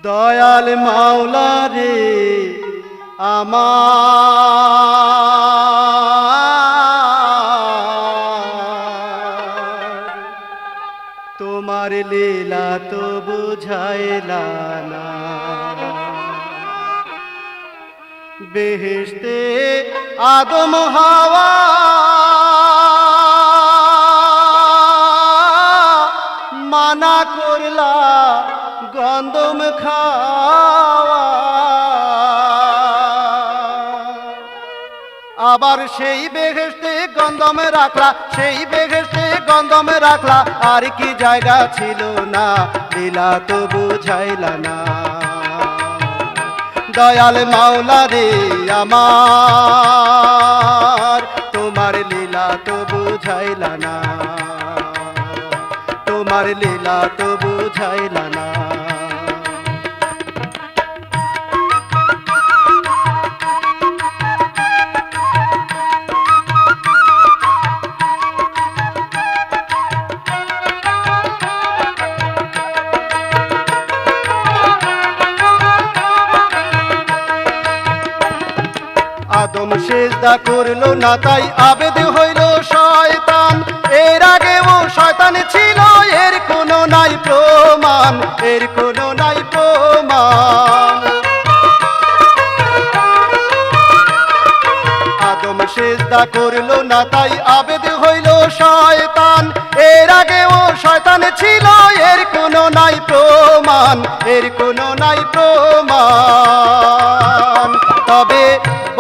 দয়াল মাওলা রে আমার, তোমার লীলা তো বুঝাইলা না। বেহেশতে আদম হাওয়া মানা করলা গন্ধম খাওয়া, আবার সেই বেহেশতে গন্ধমে রাখলা, সেই বেহেশতে গন্ধমে রাখলা। আর কি জায়গা ছিল না, লীলা তো বুঝাইলা না। দয়াল মাওলা রে আমার, তোমার লীলা তো বুঝাইলা না, তোমার লীলা তো বুঝাইলা না। আদম সেজদা করলো না তাই আবেদ হইল শয়তান। এর আগেও শয়তান ছিল, এর কোনো নাই প্রমাণ, এর কোনো নাই প্রমাণ। আদম সেজদা করলো না তাই আবেদ হইল শয়তান। এর আগেও শয়তান ছিল, এর কোনো নাই প্রমাণ, এর কোনো নাই প্রমাণ। তবে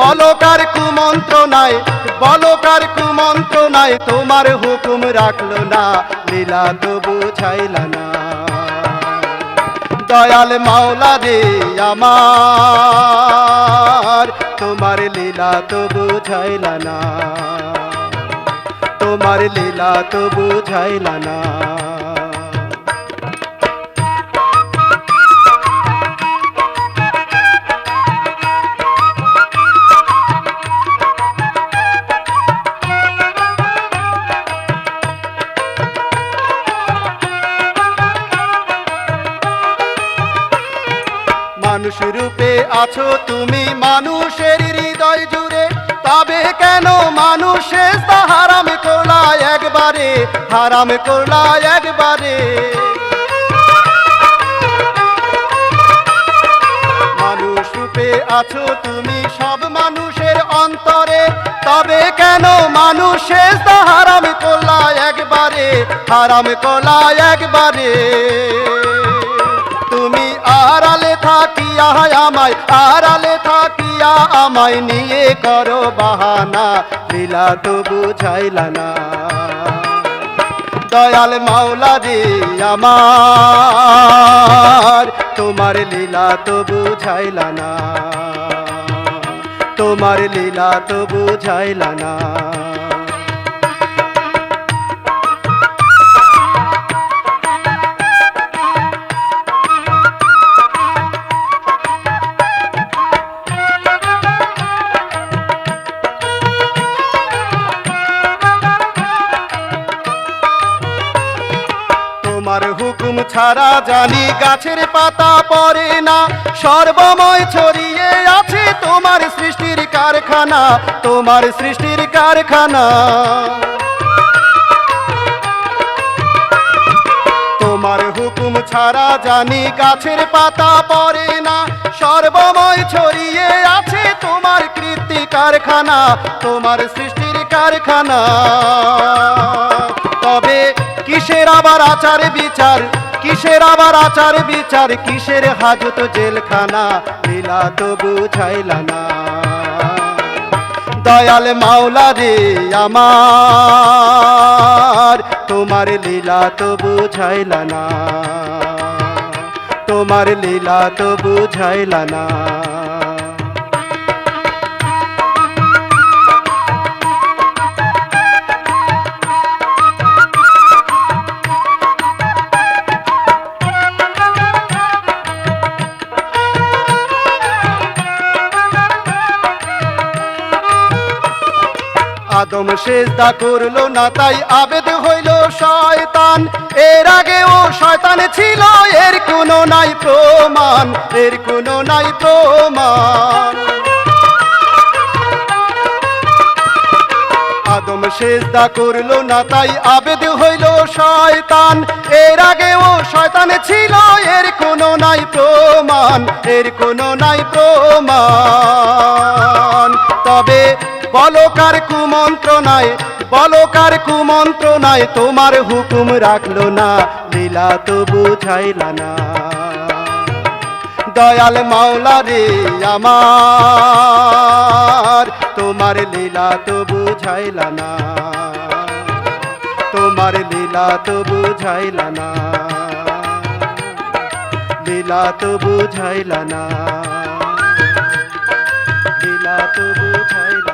বলকার কুমন্ত্রণায়, বলকার কুমন্ত্রণায় তোমার হুকুম রাখলো না, লীলা তো বুঝাইলা না। দয়াল মাওলা রে আমার, তোমার লীলা তো বুঝাইলা না, তোমার লীলা তো বুঝাইলা না। মানুষ রূপে আছো তুমি মানুষের হৃদয় জুড়ে, তবে কেন মানুষ সেজদা হারাম করলা একবারে, হারাম করলা একবারে। মানুষ রূপে আছো তুমি সব মানুষের অন্তরে, তবে কেন মানুষ সেজদা হারাম করলা একবারে, হারাম করলা একবারে। তুমি আড়ালে থাকিয়া আমায়, আড়ালে থাকিয়া আমায় নিয়ে করো বাহানা, লীলা তো বুঝাইলা না। দয়াল মাওলা রে আমার, তোমার লীলা তো বুঝাইলা না, তোমার লীলা তো বুঝাইলা না। তোমার হুকুম ছাড়া জানি গাছের পাতা পড়ে না, সর্বময় ছড়িয়ে আছে তোমার সৃষ্টির কারখানা, তোমার সৃষ্টির কারখানা। তোমার হুকুম ছাড়া জানি গাছের পাতা পড়ে না, সর্বময় ছড়িয়ে আছে তোমার কীর্তি কারখানা, তোমার সৃষ্টির কারখানা। তবে কিসের আবার আচার বিচার, কিসের আবার আচার বিচার, কিসের হাজত জেলখানা, লীলা তো বুঝাইলা না। দয়াল মাওলা রে আমার, তোমার লীলা তো বুঝাইলা না, তোমার লীলা তো বুঝাইলা না। আদম সেজদা করলো না তাই আবেদ হইল শয়তান, এর আগেও শয়তান ছিল, এর কোনো নাই প্রমাণ, এর কোনো নাই প্রমাণ। আদম সেজদা করলো না তাই আবেদ হইল শয়তান, এর আগেও শয়তান ছিল, এর কোনো নাই প্রমাণ, এর কোনো নাই প্রমাণ। তবে বলকার কুমন্ত্রণায়, বলকার কুমন্ত্রণায় তোমার হুকুম রাখলো না, লীলা তো বুঝাইলা না। দয়াল মাওলা রে আমার, তোমার লীলা তো বুঝাইলা না, তোমার লীলা তো বুঝাইলা না, লীলা তো বুঝাইলা না, লীলা তো বুঝাইলা।